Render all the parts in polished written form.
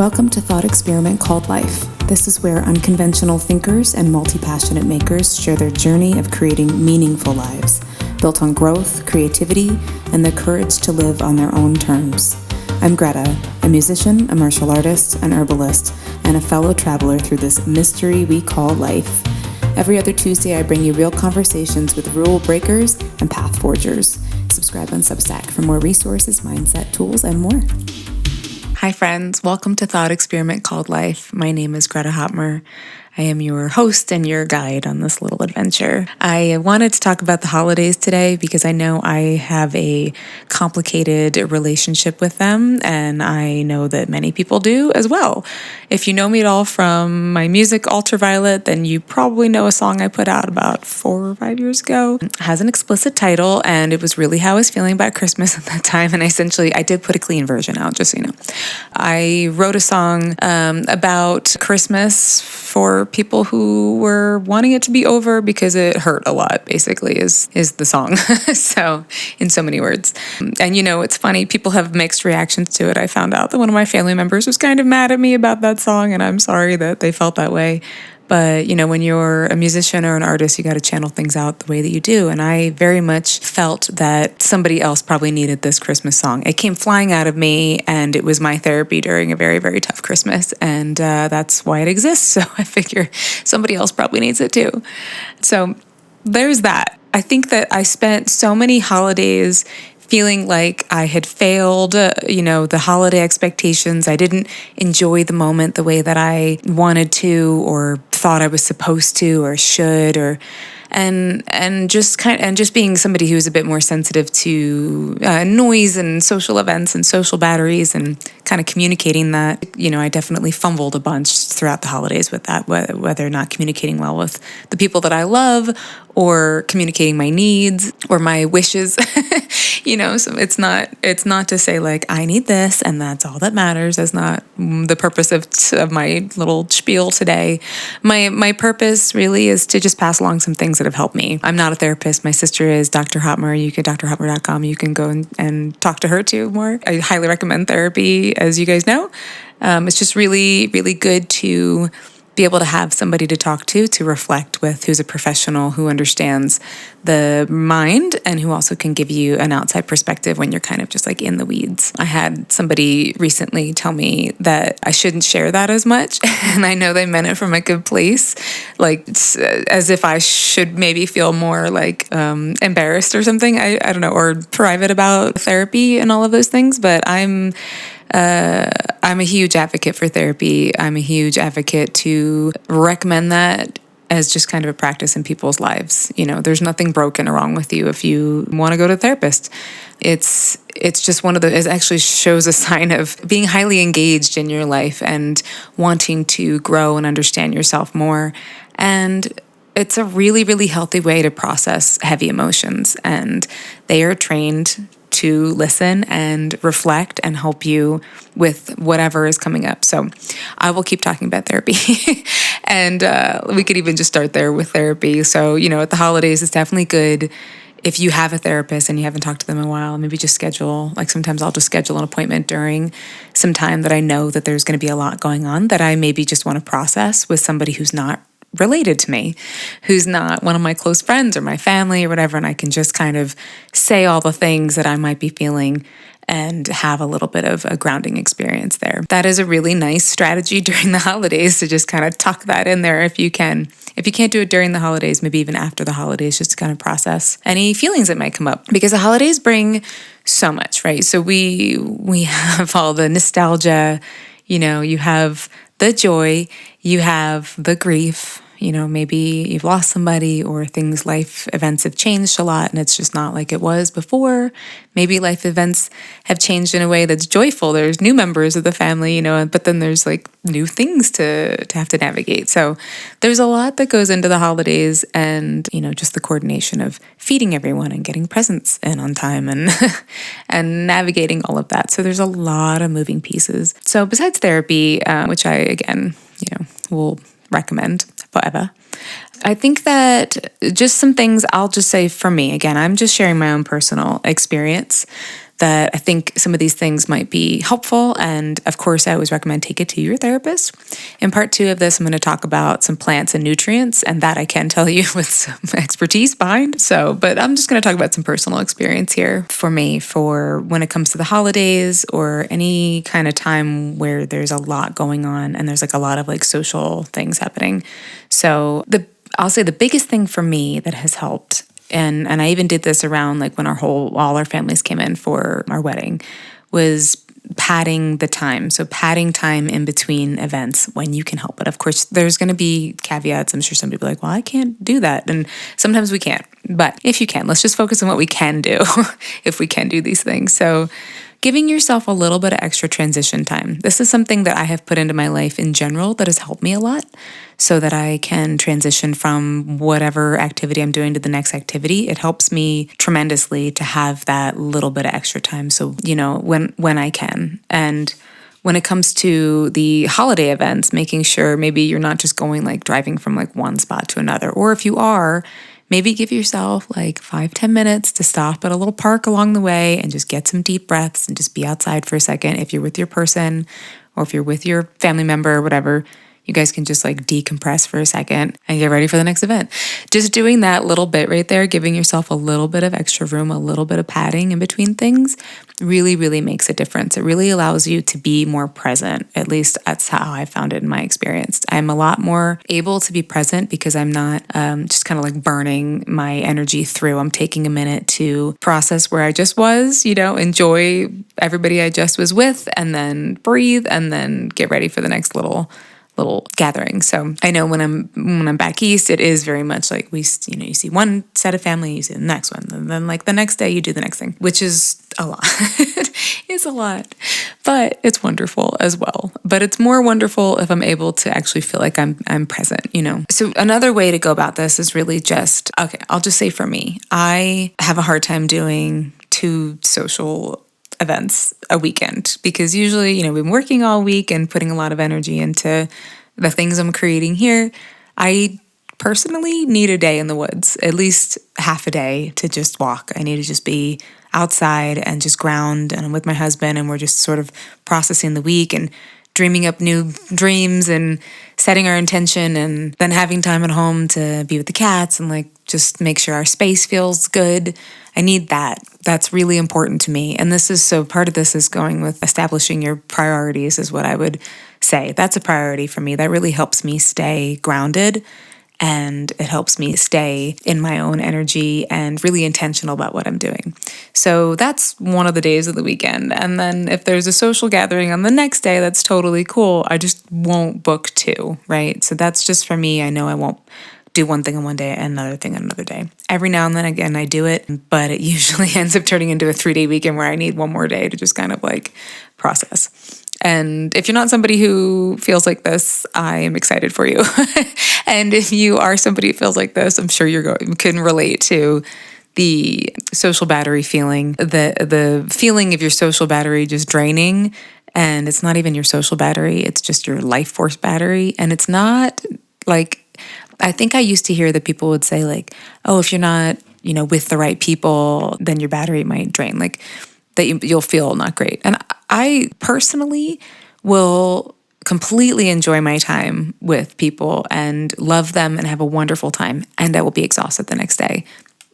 Welcome to Thought Experiment Called Life. This is where unconventional thinkers and multi-passionate makers share their journey of creating meaningful lives, built on growth, creativity, and the courage to live on their own terms. I'm Greta, a musician, a martial artist, an herbalist, and a fellow traveler through this mystery we call life. Every other Tuesday, I bring you real conversations with rule breakers and path forgers. Subscribe on Substack for more resources, mindset, tools, and more. Hi friends, welcome to Thought Experiment Called Life. My name is Greta Hopmer. I am your host and your guide on this little adventure. I wanted to talk about the holidays today because I know I have a complicated relationship with them, and I know that many people do as well. If you know me at all from my music Ultraviolet, then you probably know a song I put out about 4 or 5 years ago. It has an explicit title, and it was really how I was feeling about Christmas at that time, and I did put a clean version out, just so you know. I wrote a song about Christmas for people who were wanting it to be over because it hurt a lot, basically, is the song. So, in so many words. And it's funny, people have mixed reactions to it. I found out that one of my family members was kind of mad at me about that song, and I'm sorry that they felt that way. But, when you're a musician or an artist, you got to channel things out the way that you do. And I very much felt that somebody else probably needed this Christmas song. It came flying out of me, and it was my therapy during a very, very tough Christmas. And that's why it exists. So I figure somebody else probably needs it too. So there's that. I think that I spent so many holidays feeling like I had failed, the holiday expectations. I didn't enjoy the moment the way that I wanted to or thought I was supposed to or should, and just being somebody who's a bit more sensitive to noise and social events and social batteries and kind of communicating that. I definitely fumbled a bunch throughout the holidays with that, whether or not communicating well with the people that I love or communicating my needs or my wishes. So it's not to say like I need this and that's all that matters. That's not the purpose of my little spiel today. My purpose really is to just pass along some things that have helped me. I'm not a therapist. My sister is Dr. Hopmer. You can drhopmer.com. You can go and talk to her too more. I highly recommend therapy, as you guys know. It's just really, really good to be able to have somebody to talk to reflect with, who's a professional, who understands the mind and who also can give you an outside perspective when you're kind of just like in the weeds. I had somebody recently tell me that I shouldn't share that as much. And I know they meant it from a good place, like as if I should maybe feel more like embarrassed or something. I don't know, or private about therapy and all of those things. But I'm a huge advocate for therapy. I'm a huge advocate to recommend that as just kind of a practice in people's lives. There's nothing broken or wrong with you if you want to go to a therapist. It's just it actually shows a sign of being highly engaged in your life and wanting to grow and understand yourself more. And it's a really, really healthy way to process heavy emotions. And they are trained to listen and reflect and help you with whatever is coming up. So I will keep talking about therapy. And we could even just start there with therapy. So, at the holidays, it's definitely good if you have a therapist and you haven't talked to them in a while, maybe just schedule, like sometimes I'll just schedule an appointment during some time that I know that there's going to be a lot going on that I maybe just want to process with somebody who's not related to me, who's not one of my close friends or my family or whatever, and I can just kind of say all the things that I might be feeling and have a little bit of a grounding experience there. That is a really nice strategy during the holidays to just kind of tuck that in there if you can. If you can't do it during the holidays, maybe even after the holidays, just to kind of process any feelings that might come up. Because the holidays bring so much, right? So we have all the nostalgia, you have the joy, you have the grief, maybe you've lost somebody or life events have changed a lot and it's just not like it was before. Maybe life events have changed in a way that's joyful. There's new members of the family, but then there's like new things to have to navigate. So there's a lot that goes into the holidays and, just the coordination of feeding everyone and getting presents in on time and and navigating all of that. So there's a lot of moving pieces. So besides therapy, which I, again, will recommend forever. I think that just some things I'll just say for me, again, I'm just sharing my own personal experience. that I think some of these things might be helpful. And of course, I always recommend take it to your therapist. In part 2 of this, I'm going to talk about some plants and nutrients, and that I can tell you with some expertise behind. But I'm just going to talk about some personal experience here for me for when it comes to the holidays or any kind of time where there's a lot going on and there's like a lot of like social things happening. So I'll say the biggest thing for me that has helped, and I even did this around like when all our families came in for our wedding, was padding the time. So padding time in between events when you can help it. Of course, there's going to be caveats. I'm sure some people are like, well, I can't do that. And sometimes we can't. But if you can, let's just focus on what we can do if we can do these things. So giving yourself a little bit of extra transition time. This is something that I have put into my life in general that has helped me a lot so that I can transition from whatever activity I'm doing to the next activity. It helps me tremendously to have that little bit of extra time. So, when I can. And when it comes to the holiday events, making sure maybe you're not just going like driving from like one spot to another, or if you are, maybe give yourself like 5-10 minutes to stop at a little park along the way and just get some deep breaths and just be outside for a second. If you're with your person or if you're with your family member or whatever, you guys can just like decompress for a second and get ready for the next event. Just doing that little bit right there, giving yourself a little bit of extra room, a little bit of padding in between things really, really makes a difference. It really allows you to be more present. At least that's how I found it in my experience. I'm a lot more able to be present because I'm not just kind of like burning my energy through. I'm taking a minute to process where I just was, enjoy everybody I just was with, and then breathe, and then get ready for the next little gathering. So I know when I'm back east, it is very much like you see one set of family, you see the next one, and then like the next day you do the next thing, which is a lot. It's a lot, but it's wonderful as well. But it's more wonderful if I'm able to actually feel like I'm present, So another way to go about this is really just, okay, I'll just say for me, I have a hard time doing 2 social events a weekend because usually, we've been working all week and putting a lot of energy into the things I'm creating here. I personally need a day in the woods, at least half a day to just walk. I need to just be outside and just ground, and I'm with my husband and we're just sort of processing the week and dreaming up new dreams and setting our intention, and then having time at home to be with the cats and like just make sure our space feels good. I need that. That's really important to me. And part of this is going with establishing your priorities is what I would say. That's a priority for me. That really helps me stay grounded, and it helps me stay in my own energy and really intentional about what I'm doing. So that's one of the days of the weekend. And then if there's a social gathering on the next day, that's totally cool. I just won't book 2, right? So that's just for me. I know I won't do one thing on one day and another thing on another day. Every now and then, again, I do it, but it usually ends up turning into a 3-day weekend where I need one more day to just kind of like process. And if you're not somebody who feels like this, I am excited for you. And if you are somebody who feels like this, I'm sure you can relate to the social battery feeling, the feeling of your social battery just draining. And it's not even your social battery, it's just your life force battery. And it's not like, I think I used to hear that people would say like, oh, if you're not, with the right people, then your battery might drain, like that you'll feel not great. And I personally will completely enjoy my time with people and love them and have a wonderful time. And I will be exhausted the next day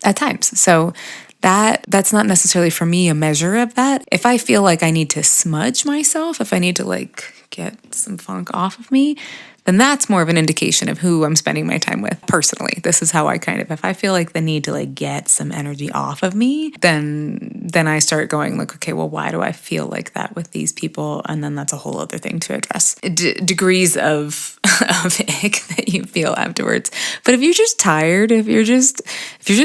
at times. So that's not necessarily for me a measure of that. If I feel like I need to smudge myself, if I need to like get some funk off of me, then that's more of an indication of who I'm spending my time with personally. This is how I if I feel like the need to like get some energy off of me, then I start going like, okay, well, why do I feel like that with these people? And then that's a whole other thing to address. Degrees of ick that you feel afterwards. But if you're just tired, if you're just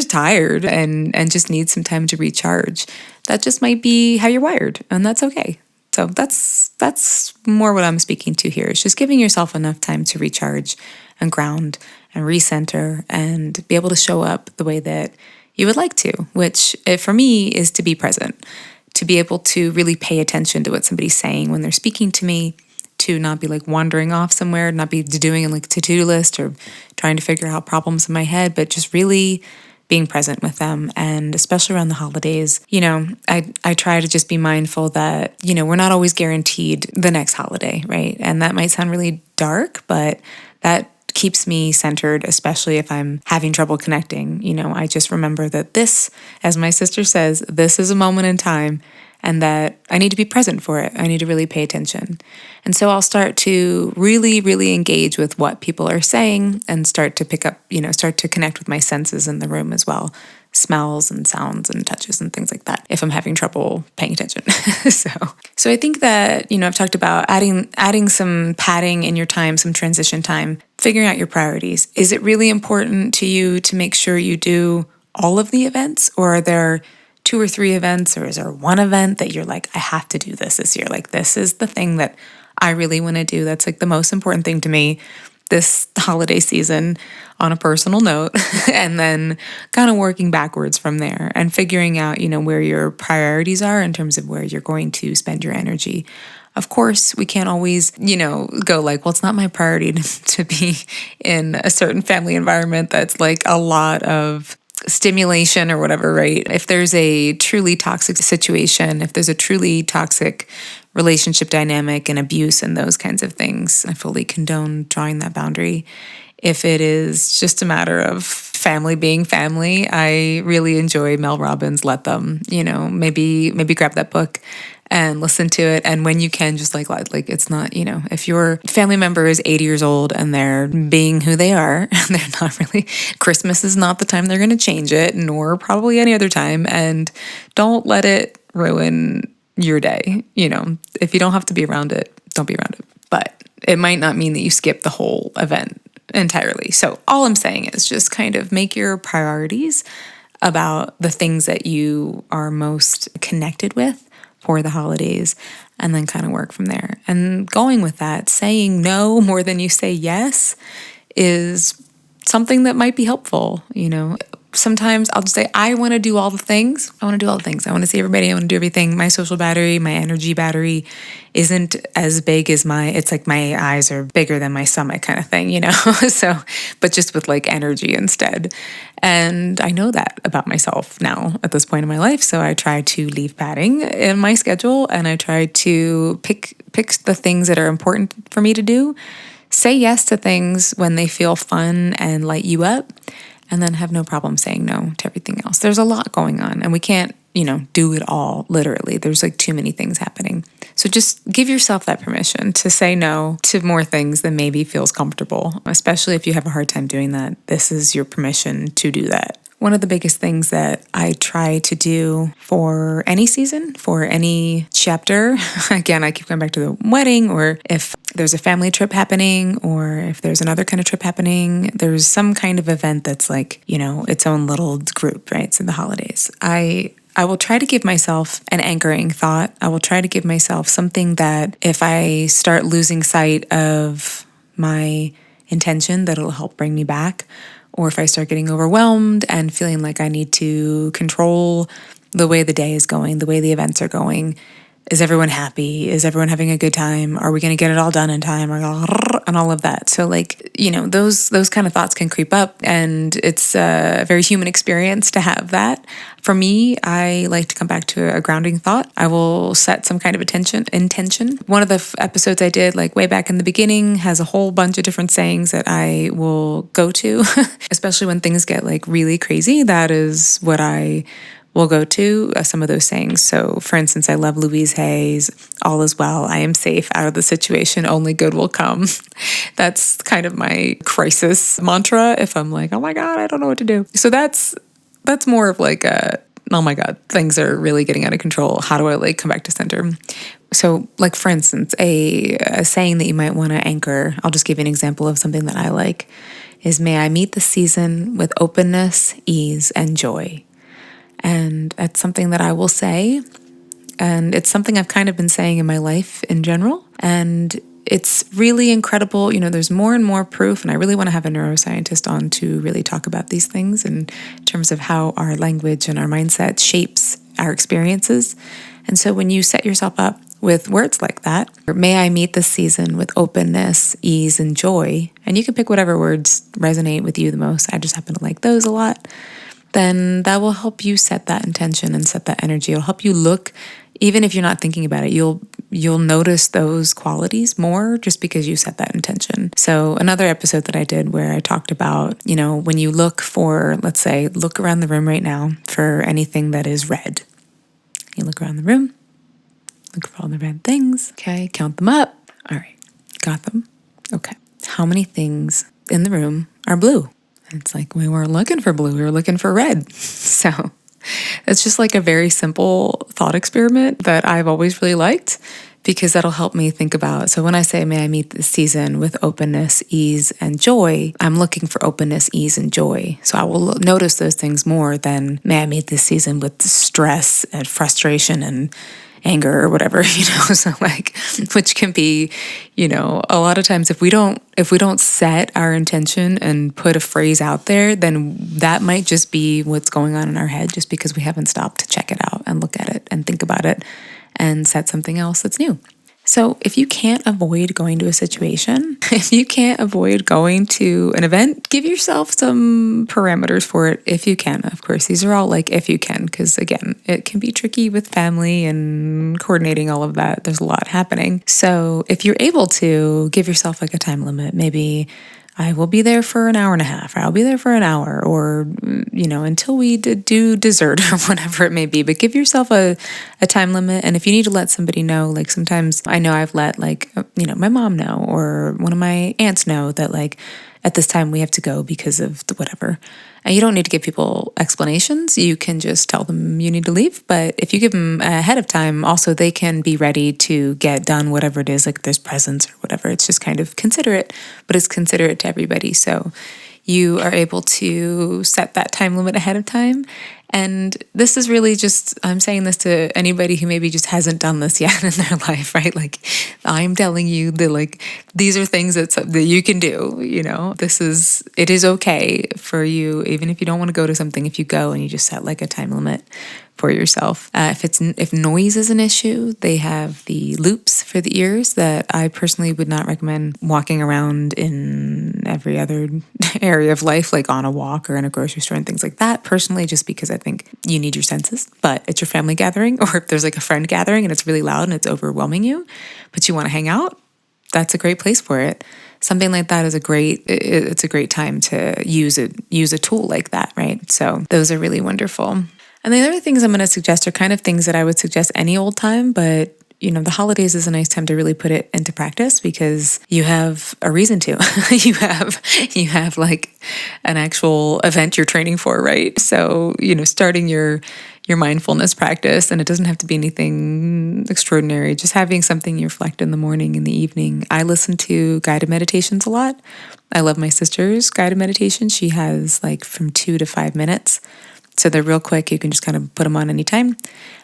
tired and just need some time to recharge, that just might be how you're wired, and that's okay. So that's more what I'm speaking to here. It's just giving yourself enough time to recharge and ground and recenter and be able to show up the way that you would like to, which for me is to be present, to be able to really pay attention to what somebody's saying when they're speaking to me, to not be like wandering off somewhere, not be doing like a to-do list or trying to figure out problems in my head, but just really being present with them. And especially around the holidays, I try to just be mindful that, we're not always guaranteed the next holiday, right? And that might sound really dark, but that keeps me centered, especially if I'm having trouble connecting. I just remember that this, as my sister says, this is a moment in time, and that I need to be present for it. I need to really pay attention. And so I'll start to really, really engage with what people are saying and start to pick up, start to connect with my senses in the room as well. Smells and sounds and touches and things like that, if I'm having trouble paying attention. So I think that, I've talked about adding some padding in your time, some transition time, figuring out your priorities. Is it really important to you to make sure you do all of the events, or are there 2 or 3 events, or is there one event that you're like, I have to do this year? Like, this is the thing that I really want to do. That's like the most important thing to me this holiday season, on a personal note, and then kind of working backwards from there and figuring out, where your priorities are in terms of where you're going to spend your energy. Of course, we can't always, go like, well, it's not my priority to be in a certain family environment that's like a lot of stimulation or whatever, right? If there's a truly toxic situation, if there's a truly toxic relationship dynamic and abuse and those kinds of things, I fully condone drawing that boundary. If it is just a matter of family being family, I really enjoy Mel Robbins' Let Them, maybe grab that book and listen to it. And when you can, just like it's not, if your family member is 80 years old and they're being who they are, and they're not really, Christmas is not the time they're going to change it, nor probably any other time. And don't let it ruin your day. If you don't have to be around it, don't be around it. But it might not mean that you skip the whole event entirely. So all I'm saying is just kind of make your priorities about the things that you are most connected with for the holidays, and then kind of work from there. And going with that, saying no more than you say yes is something that might be helpful. Sometimes I'll just say, I want to do all the things. I want to do all the things. I want to see everybody. I want to do everything. My social battery, my energy battery isn't as big as it's like my eyes are bigger than my stomach kind of thing, So, but just with like energy instead. And I know that about myself now at this point in my life. So I try to leave padding in my schedule, and I try to pick the things that are important for me to do. Say yes to things when they feel fun and light you up, and then have no problem saying no to everything else. There's a lot going on, and we can't, do it all, literally. There's like too many things happening. So just give yourself that permission to say no to more things than maybe feels comfortable, especially if you have a hard time doing that. This is your permission to do that. One of the biggest things that I try to do for any season, for any chapter, again, I keep going back to the wedding, or if there's a family trip happening, or if there's another kind of trip happening, there's some kind of event that's like, its own little group, right? It's in the holidays. I will try to give myself an anchoring thought. I will try to give myself something that if I start losing sight of my intention, that it'll help bring me back. Or if I start getting overwhelmed and feeling like I need to control the way the day is going, the way the events are going. Is everyone happy? Is everyone having a good time? Are we going to get it all done in time? And all of that. So those kind of thoughts can creep up, and it's a very human experience to have that. For me, I like to come back to a grounding thought. I will set some kind of intention. One of the episodes I did way back in the beginning has a whole bunch of different sayings that I will go to, especially when things get really crazy. That is what I will go to, some of those sayings. So for instance, I love Louise Hay's, all is well, I am safe, out of the situation, only good will come. That's kind of my crisis mantra if I'm like, oh my God, I don't know what to do. So that's more of oh my God, things are really getting out of control. How do I come back to center? So for instance, a saying that you might want to anchor, I'll just give you an example of something that I like, is may I meet the season with openness, ease, and joy. And that's something that I will say. And it's something I've kind of been saying in my life in general. And it's really incredible. There's more and more proof. And I really want to have a neuroscientist on to really talk about these things in terms of how our language and our mindset shapes our experiences. And so when you set yourself up with words like that, or may I meet this season with openness, ease, and joy. And you can pick whatever words resonate with you the most. I just happen to like those a lot. then that will help you set that intention and set that energy. It'll help you look, even if you're not thinking about it, you'll notice those qualities more just because you set that intention. So another episode that I did where I talked about, when you look for, let's say, look around the room right now for anything that is red. You look around the room, look for all the red things. Okay, count them up. All right, got them. Okay. How many things in the room are blue? And it's like, we weren't looking for blue, we were looking for red. So it's just like a very simple thought experiment that I've always really liked, because that'll help me think about. So when I say, may I meet this season with openness, ease, and joy, I'm looking for openness, ease, and joy. So I will notice those things more than may I meet this season with stress and frustration and anger or whatever, so like, which can be, a lot of times if we don't set our intention and put a phrase out there, then that might just be what's going on in our head, just because we haven't stopped to check it out and look at it and think about it and set something else that's new. So if you can't avoid going to a situation, if you can't avoid going to an event, give yourself some parameters for it if you can. Of course, these are all like if you can, because again, it can be tricky with family and coordinating all of that. There's a lot happening. So if you're able to, give yourself like a time limit, maybe I will be there for an hour and a half, or I'll be there for an hour, or, until we do dessert or whatever it may be. But give yourself a time limit. And if you need to let somebody know, like sometimes I know I've let my mom know, or one of my aunts know that like at this time we have to go because of whatever. And you don't need to give people explanations. You can just tell them you need to leave. But if you give them ahead of time, also they can be ready to get done whatever it is, like there's presents or whatever. It's just kind of considerate, but it's considerate to everybody. So you are able to set that time limit ahead of time. And this is really just, I'm saying this to anybody who maybe just hasn't done this yet in their life, right? Like I'm telling you that like, these are things that you can do, it is okay for you, even if you don't want to go to something, if you go and you just set like a time limit for yourself. If noise is an issue, they have the loops for the ears that I personally would not recommend walking around in every other area of life, like on a walk or in a grocery store and things like that, personally, just because I think you need your senses. But it's your family gathering, or if there's like a friend gathering and it's really loud and it's overwhelming you, but you want to hang out, that's a great place for it. Something like that is it's a great time to use a tool like that, right? So those are really wonderful. And the other things I'm going to suggest are kind of things that I would suggest any old time, but the holidays is a nice time to really put it into practice because you have a reason to. you have like an actual event you're training for, right? So, starting your mindfulness practice, and it doesn't have to be anything extraordinary, just having something you reflect in the morning, in the evening. I listen to guided meditations a lot. I love my sister's guided meditation. She has like from 2 to 5 minutes. So they're real quick. You can just kind of put them on anytime.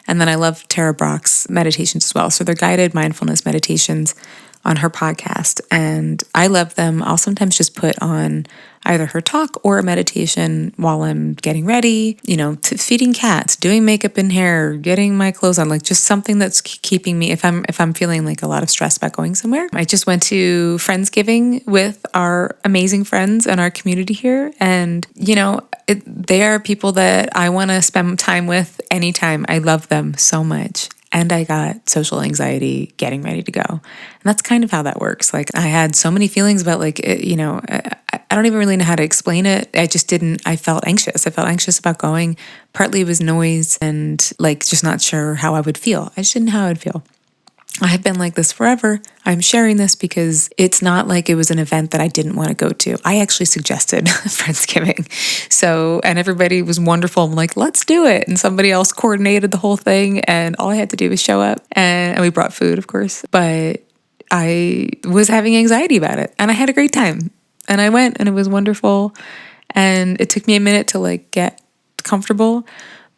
And then I love Tara Brach's meditations as well. So they're guided mindfulness meditations on her podcast. And I love them. I'll sometimes just put on either her talk or a meditation while I'm getting ready, feeding cats, doing makeup and hair, getting my clothes on, like just something that's keeping me, if I'm feeling like a lot of stress about going somewhere. I just went to Friendsgiving with our amazing friends and our community here. And, they are people that I want to spend time with anytime. I love them so much. And I got social anxiety getting ready to go. And that's kind of how that works. Like I had so many feelings about I don't even really know how to explain it. I felt anxious. I felt anxious about going. Partly it was noise and like just not sure how I would feel. I just didn't know how I would feel. I have been like this forever. I'm sharing this because it's not like it was an event that I didn't want to go to. I actually suggested Friendsgiving. So, and everybody was wonderful. I'm like, let's do it. And somebody else coordinated the whole thing. And all I had to do was show up. And we brought food, of course. But I was having anxiety about it. And I had a great time. And I went and it was wonderful. And it took me a minute to like get comfortable.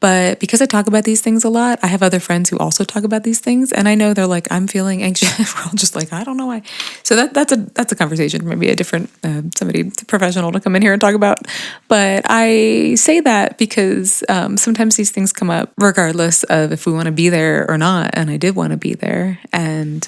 But because I talk about these things a lot, I have other friends who also talk about these things. And I know they're like, I'm feeling anxious. We're all just like, I don't know why. So that's a conversation, maybe a different, somebody professional to come in here and talk about. But I say that because sometimes these things come up regardless of if we want to be there or not. And I did want to be there. And,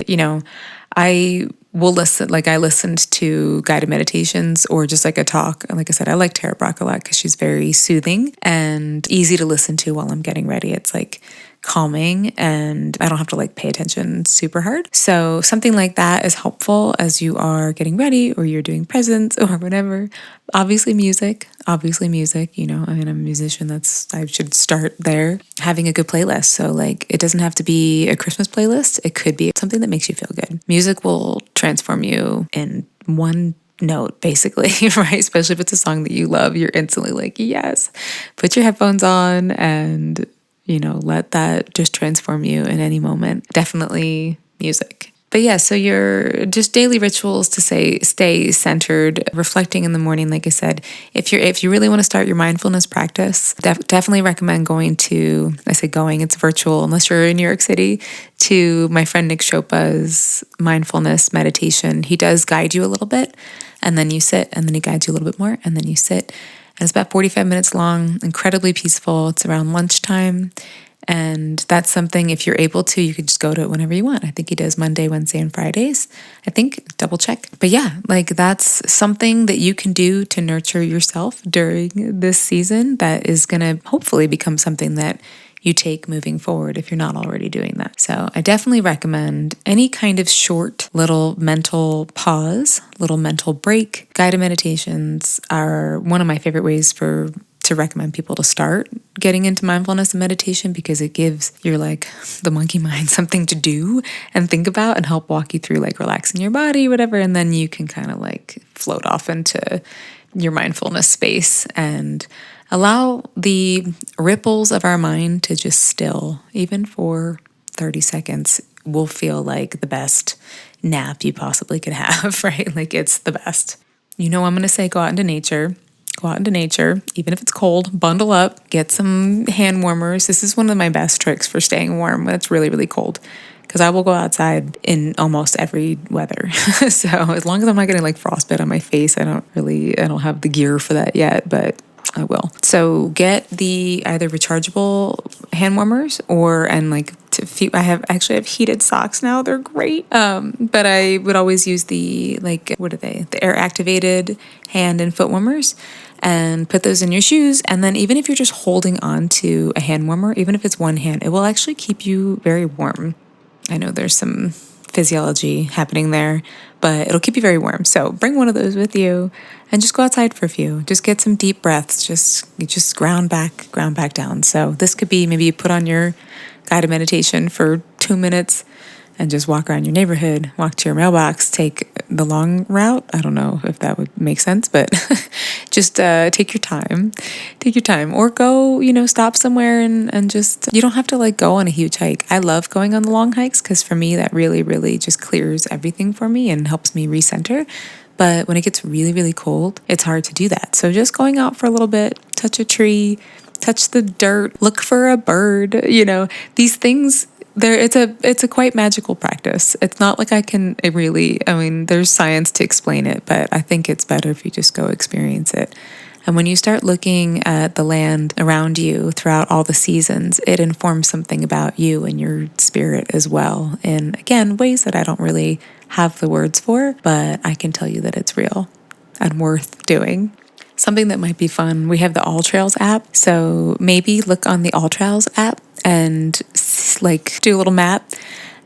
I will listen, like I listened to guided meditations or just like a talk. And like I said, I like Tara Brach a lot because she's very soothing and easy to listen to while I'm getting ready. It's like calming and I don't have to like pay attention super hard. So something like that is helpful as you are getting ready or you're doing presents or whatever. Obviously music, you know, I mean, I'm a musician. I should start there. Having a good playlist. So like, it doesn't have to be a Christmas playlist. It could be something that makes you feel good. Music will transform you in one note, basically, right? Especially if it's a song that you love, you're instantly like, yes, put your headphones on and, you know, let that just transform you in any moment. Definitely music. But yeah, so your just daily rituals to stay centered, reflecting in the morning. Like I said, if you really want to start your mindfulness practice, definitely recommend going to, I say going, it's virtual unless you're in New York City, to my friend Nick Chopa's mindfulness meditation. He does guide you a little bit, and then you sit, and then he guides you a little bit more, and then you sit. And it's about 45 minutes long, incredibly peaceful. It's around lunchtime. And that's something, if you're able to, you could just go to it whenever you want. I think he does Monday, Wednesday, and Fridays. I think, double check. But yeah, like that's something that you can do to nurture yourself during this season that is going to hopefully become something that you take moving forward if you're not already doing that. So I definitely recommend any kind of short little mental pause, little mental break. Guided meditations are one of my favorite ways to recommend people to start getting into mindfulness and meditation, because it gives your like the monkey mind something to do and think about and help walk you through like relaxing your body, whatever. And then you can kind of like float off into your mindfulness space and allow the ripples of our mind to just still, even for 30 seconds, will feel like the best nap you possibly could have, right? Like it's the best. You know, I'm going to say go out into nature. Go out into nature, even if it's cold, bundle up, get some hand warmers. This is one of my best tricks for staying warm when it's really, really cold, because I will go outside in almost every weather. So as long as I'm not getting like frostbite on my face, I don't have the gear for that yet, but I will. So get the either rechargeable hand warmers I have heated socks now. They're great. But I would always use the what are they? The air activated hand and foot warmers, and put those in your shoes. And then even if you're just holding on to a hand warmer, even if it's one hand, it will actually keep you very warm. I know there's some physiology happening there, but it'll keep you very warm. So bring one of those with you and just go outside for a few. Just get some deep breaths. Just ground back down. So this could be maybe you put on your guided meditation for 2 minutes and just walk around your neighborhood, walk to your mailbox, take the long route. I don't know if that would make sense, but just take your time. Take your time. Or go, stop somewhere and just, you don't have to like go on a huge hike. I love going on the long hikes because for me, that really, really just clears everything for me and helps me recenter. But when it gets really, really cold, it's hard to do that. So just going out for a little bit, touch a tree, touch the dirt, look for a bird, these things. It's a quite magical practice. It's not like there's science to explain it, but I think it's better if you just go experience it. And when you start looking at the land around you throughout all the seasons, it informs something about you and your spirit as well. In, again, ways that I don't really have the words for, but I can tell you that it's real and worth doing. Something that might be fun, we have the All Trails app. So maybe look on the All Trails app and do a little map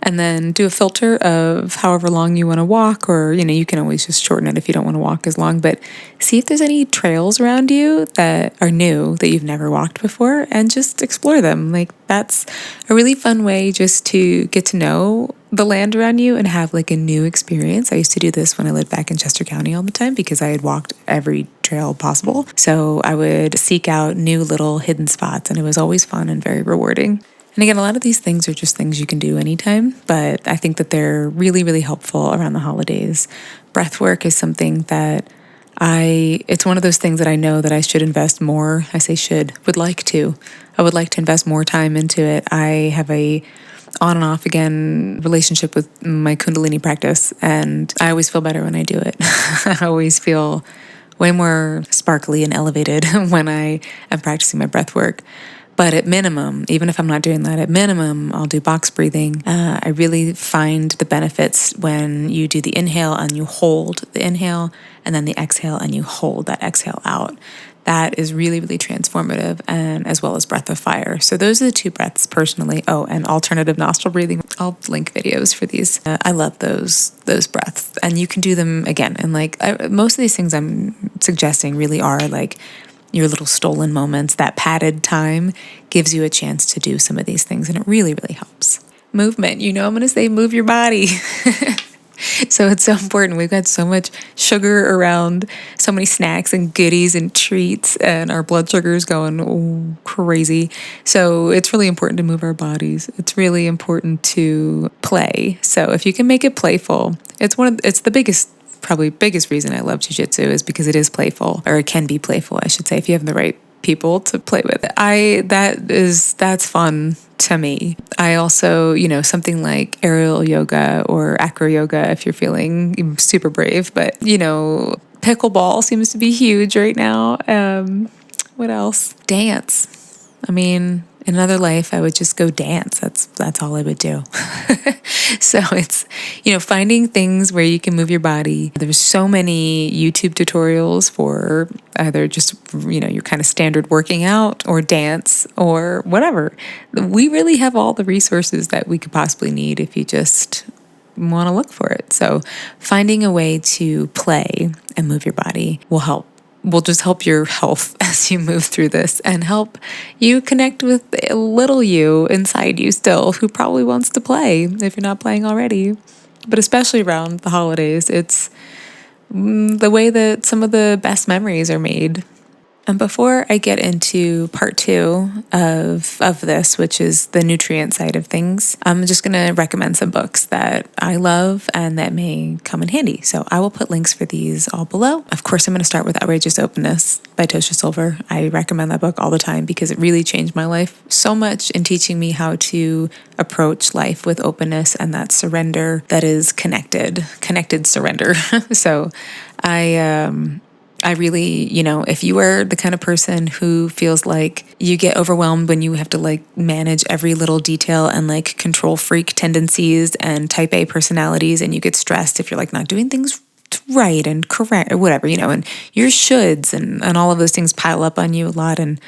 and then do a filter of however long you want to walk, or, you can always just shorten it if you don't want to walk as long, but see if there's any trails around you that are new that you've never walked before and just explore them. Like that's a really fun way just to get to know the land around you and have like a new experience. I used to do this when I lived back in Chester County all the time because I had walked every trail possible. So I would seek out new little hidden spots and it was always fun and very rewarding. And again, a lot of these things are just things you can do anytime, but I think that they're really, really helpful around the holidays. Breath work is something that it's one of those things that I know that I should invest more. I say would like to invest more time into it. I have a on and off again relationship with my Kundalini practice, and I always feel better when I do it. I always feel way more sparkly and elevated when I am practicing my breath work. But at minimum, even if I'm not doing that, at minimum, I'll do box breathing. I really find the benefits when you do the inhale and you hold the inhale, and then the exhale and you hold that exhale out. That is really, really transformative, and as well as breath of fire. So those are the two breaths personally. Oh, and alternative nostril breathing. I'll link videos for these. I love those breaths, and you can do them again. And most of these things I'm suggesting really are like your little stolen moments. That padded time gives you a chance to do some of these things, and it really, really helps. Movement, I'm going to say move your body. So it's so important. We've got so much sugar around, so many snacks and goodies and treats, and our blood sugar is going crazy. So it's really important to move our bodies. It's really important to play. So if you can make it playful, it's the biggest reason I love jiu-jitsu is because it is playful, or it can be playful, I should say, if you have the right people to play with. That's fun to me. I also, something like aerial yoga or acro yoga if you're feeling super brave, but pickleball seems to be huge right now. What else? Dance. I mean, in another life, I would just go dance. That's all I would do. So it's, finding things where you can move your body. There's so many YouTube tutorials for either just, your kind of standard working out or dance or whatever. We really have all the resources that we could possibly need if you just want to look for it. So finding a way to play and move your body will just help your health as you move through this, and help you connect with a little you inside you still, who probably wants to play if you're not playing already. But especially around the holidays, it's the way that some of the best memories are made. And before I get into part 2 of this, which is the nutrient side of things, I'm just going to recommend some books that I love and that may come in handy. So I will put links for these all below. Of course, I'm going to start with Outrageous Openness by Tosha Silver. I recommend that book all the time because it really changed my life so much in teaching me how to approach life with openness and that surrender that is connected surrender. So I really, if you are the kind of person who feels like you get overwhelmed when you have to manage every little detail and control freak tendencies and type A personalities, and you get stressed if you're not doing things right and correct or whatever, and your shoulds and all of those things pile up on you a lot, and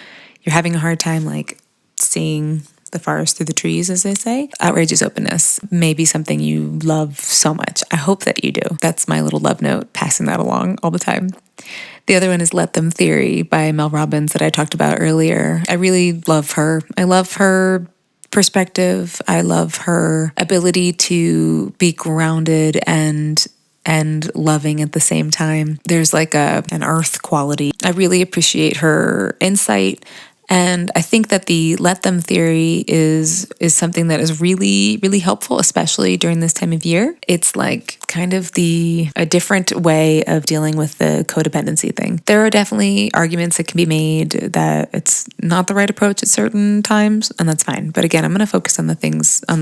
you're having a hard time seeing the forest through the trees, as they say. Outrageous Openness may be something you love so much. I hope that you do. That's my little love note, passing that along all the time. The other one is Let Them Theory by Mel Robbins that I talked about earlier. I really love her. I love her perspective. I love her ability to be grounded and loving at the same time. There's an earth quality. I really appreciate her insight. And I think that the Let Them theory is something that is really, really helpful, especially during this time of year. It's kind of a different way of dealing with the codependency thing. There are definitely arguments that can be made that it's not the right approach at certain times, and that's fine. But again, I'm going to focus on the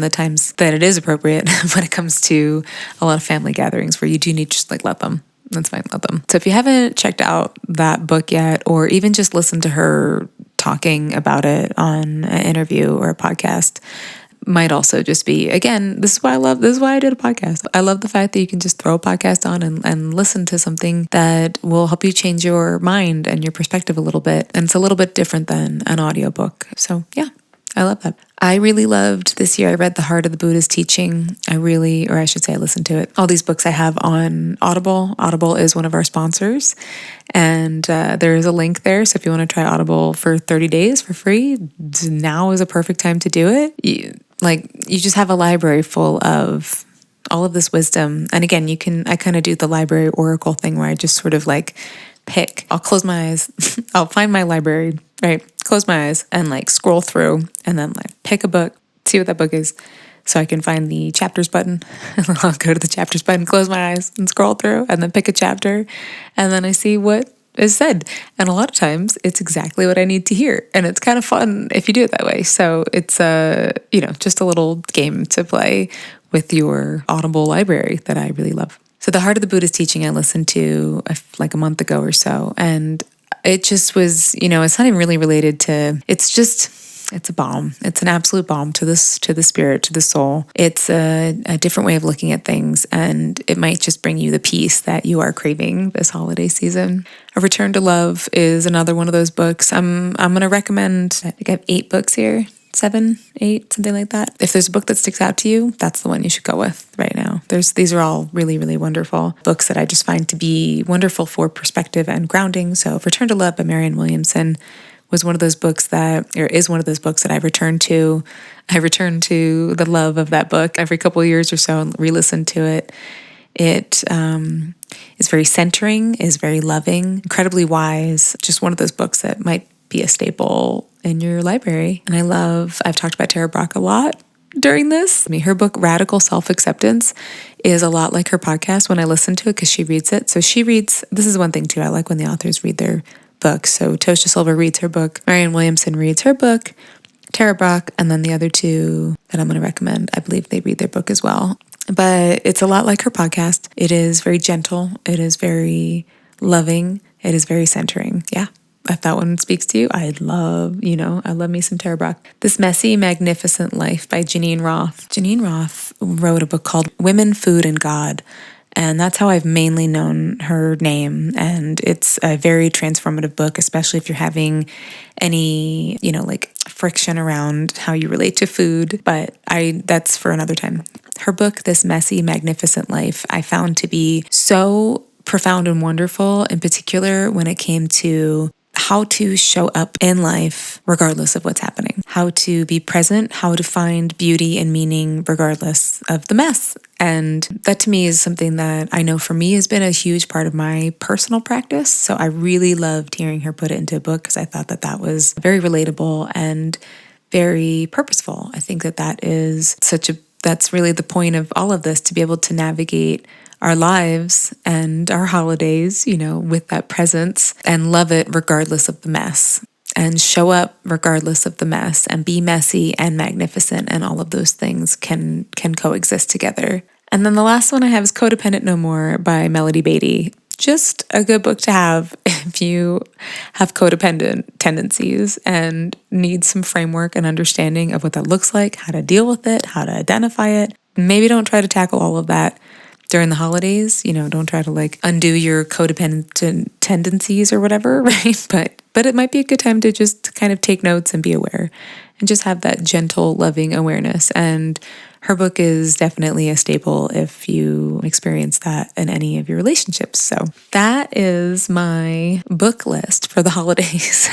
times that it is appropriate when it comes to a lot of family gatherings where you do need to just let them. That's fine, let them. So if you haven't checked out that book yet, or even just listened to her talking about it on an interview or a podcast, might also just be, again, this is why I did a podcast. I love the fact that you can just throw a podcast on and listen to something that will help you change your mind and your perspective a little bit. And it's a little bit different than an audiobook. So yeah, I love that. I really loved this year. I read The Heart of the Buddha's Teaching. I listened to it. All these books I have on Audible. Audible is one of our sponsors. And there is a link there. So if you want to try Audible for 30 days for free, now is a perfect time to do it. You just have a library full of all of this wisdom. And again, I kind of do the library oracle thing where I just sort of pick. I'll close my eyes. I'll find my library, right? Close my eyes and scroll through and then pick a book, see what that book is, so I can find the chapters button. And then I'll go to the chapters button, close my eyes and scroll through and then pick a chapter. And then I see what is said. And a lot of times it's exactly what I need to hear. And it's kind of fun if you do it that way. So it's just a little game to play with your Audible library that I really love. So The Heart of the Buddha's Teaching I listened to a month ago or so. And it just was, it's not even really related to, it's just It's a balm. It's an absolute balm to the spirit, to the soul. It's a different way of looking at things, and it might just bring you the peace that you are craving this holiday season. A Return to Love is another one of those books. I'm going to recommend, I think I have 8 books here. 7, 8, something like that. If there's a book that sticks out to you, that's the one you should go with right now. These are all really, really wonderful books that I just find to be wonderful for perspective and grounding. So Return to Love by Marianne Williamson is one of those books that I return to. I return to the love of that book every couple of years or so and re-listen to it. It is very centering, is very loving, incredibly wise. Just one of those books that might be a staple in your library. And I've talked about Tara Brach a lot during this. Her book, Radical Self-Acceptance, is a lot like her podcast when I listen to it because she reads it. So this is one thing too, I like when the authors read their books. So Tosha Silver reads her book, Marianne Williamson reads her book, Tara Brach, and then the other two that I'm going to recommend, I believe they read their book as well. But it's a lot like her podcast. It is very gentle. It is very loving. It is very centering. Yeah. If that one speaks to you, I love me some Tara Brach. This Messy, Magnificent Life by Janine Roth. Janine Roth wrote a book called Women, Food, and God. And that's how I've mainly known her name. And it's a very transformative book, especially if you're having any, friction around how you relate to food. But that's for another time. Her book, This Messy, Magnificent Life, I found to be so profound and wonderful, in particular when it came to how to show up in life regardless of what's happening, how to be present, how to find beauty and meaning regardless of the mess. And that to me is something that I know for me has been a huge part of my personal practice. So I really loved hearing her put it into a book because I thought that was very relatable and very purposeful. I think that's really the point of all of this, to be able to navigate our lives and our holidays, with that presence and love it regardless of the mess, and show up regardless of the mess and be messy and magnificent. And all of those things can coexist together. And then the last one I have is Codependent No More by Melody Beatty. Just a good book to have if you have codependent tendencies and need some framework and understanding of what that looks like, how to deal with it, how to identify it. Maybe don't try to tackle all of that during the holidays. Don't try to undo your codependent tendencies or whatever, right? But it might be a good time to just kind of take notes and be aware and just have that gentle, loving awareness. And her book is definitely a staple if you experience that in any of your relationships. So that is my book list for the holidays,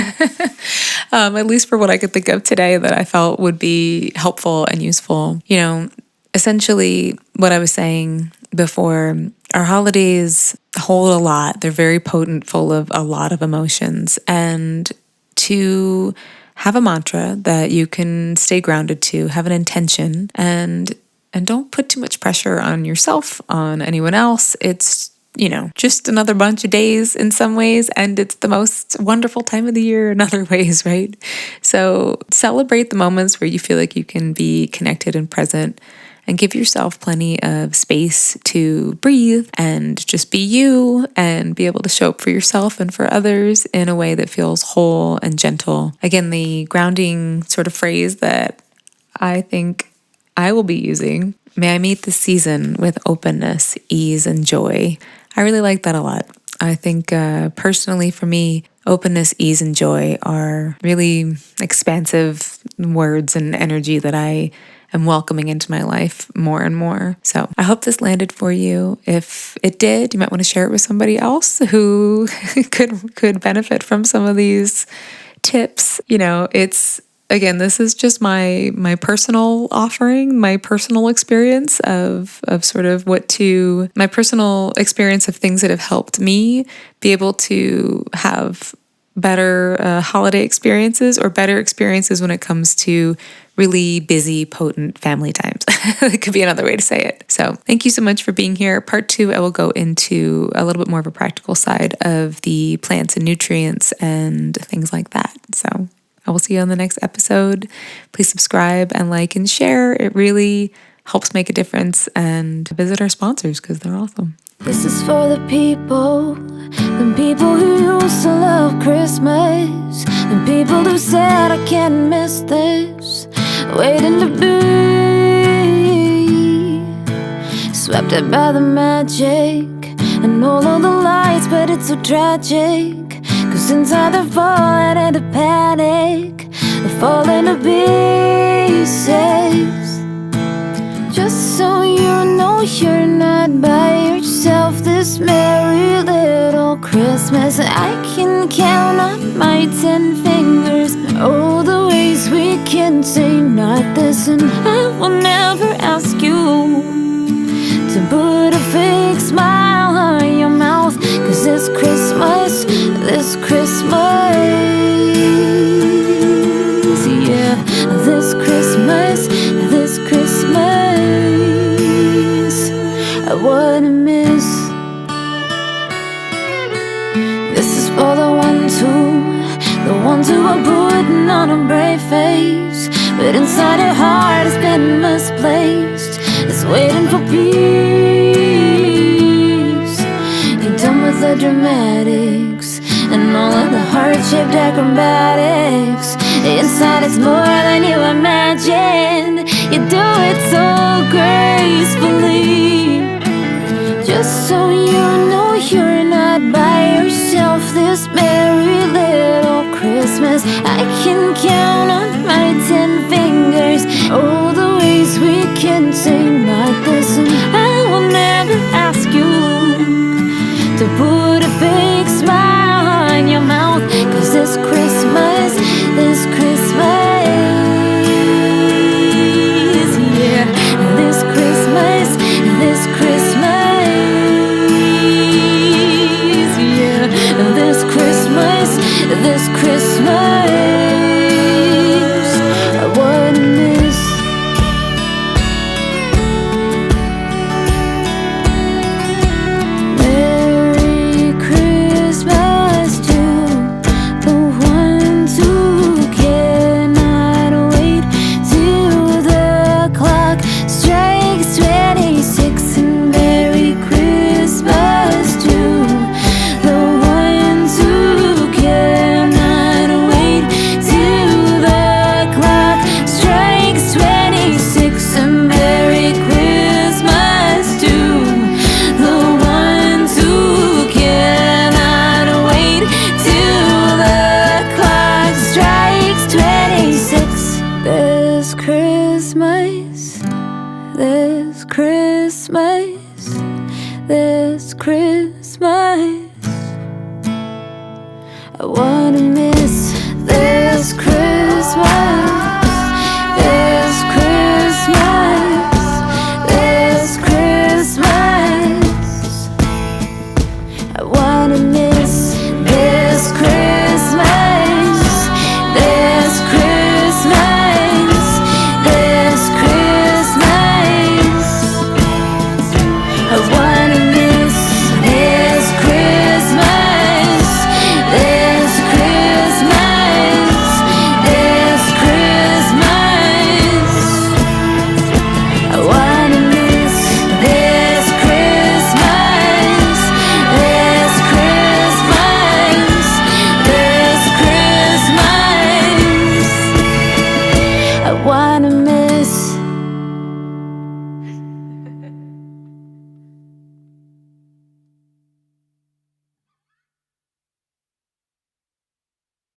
at least for what I could think of today that I felt would be helpful and useful. Essentially what I was saying before, our holidays hold a lot. They're very potent, full of a lot of emotions. And to have a mantra that you can stay grounded to, have an intention, and don't put too much pressure on yourself, on anyone else. It's, just another bunch of days in some ways, and it's the most wonderful time of the year in other ways, right? So celebrate the moments where you feel like you can be connected and present, and give yourself plenty of space to breathe and just be you and be able to show up for yourself and for others in a way that feels whole and gentle. Again, the grounding sort of phrase that I think I will be using, may I meet this season with openness, ease, and joy. I really like that a lot. I think personally for me, openness, ease, and joy are really expansive words and energy that I am welcoming into my life more and more. So I hope this landed for you. If it did, you might want to share it with somebody else who could benefit from some of these tips. This is just my personal offering, my personal experience of sort of my personal experience of things that have helped me be able to have better holiday experiences, or better experiences when it comes to really busy, potent family times. That could be another way to say it. So thank you so much for being here. Part 2, I will go into a little bit more of a practical side of the plants and nutrients and things like that. So I will see you on the next episode. Please subscribe and like and share. It really helps make a difference. And visit our sponsors because they're awesome. This is for the people who used to love Christmas, the people who said I can't miss this, waiting to be swept up by the magic and all of the lights. But it's so tragic, 'cause inside they're falling into panic, they're falling to pieces. Just so you know, you're not by yourself this merry little Christmas. I can count on my 10 fingers all the ways we can say not this, and I will never ask you to put a fake smile on your mouth, 'cause this Christmas, yeah, this Christmas, I wouldn't miss. This is for the ones who are putting on a brave face, but inside your heart has been misplaced. It's waiting for peace. You're done with the dramatics and all of the heart-shaped acrobatics. Inside it's more than you imagined. You do it so gracefully. Just so you know, you're not by yourself this merry little Christmas. I can count on my 10 fingers all the ways we can say not this, and I will never ask you to put a fake smile on your mouth, 'cause this Christmas, yeah, this Christmas, yeah, this Christmas, I wouldn't miss. Merry Christmas to the ones who cannot wait till the clock strikes 26, and Merry Christmas to the ones who cannot wait till the clock strikes 26, and Merry Christmas to the ones who cannot wait till the clock strikes 26. This Christmas, I wanna miss this Christmas.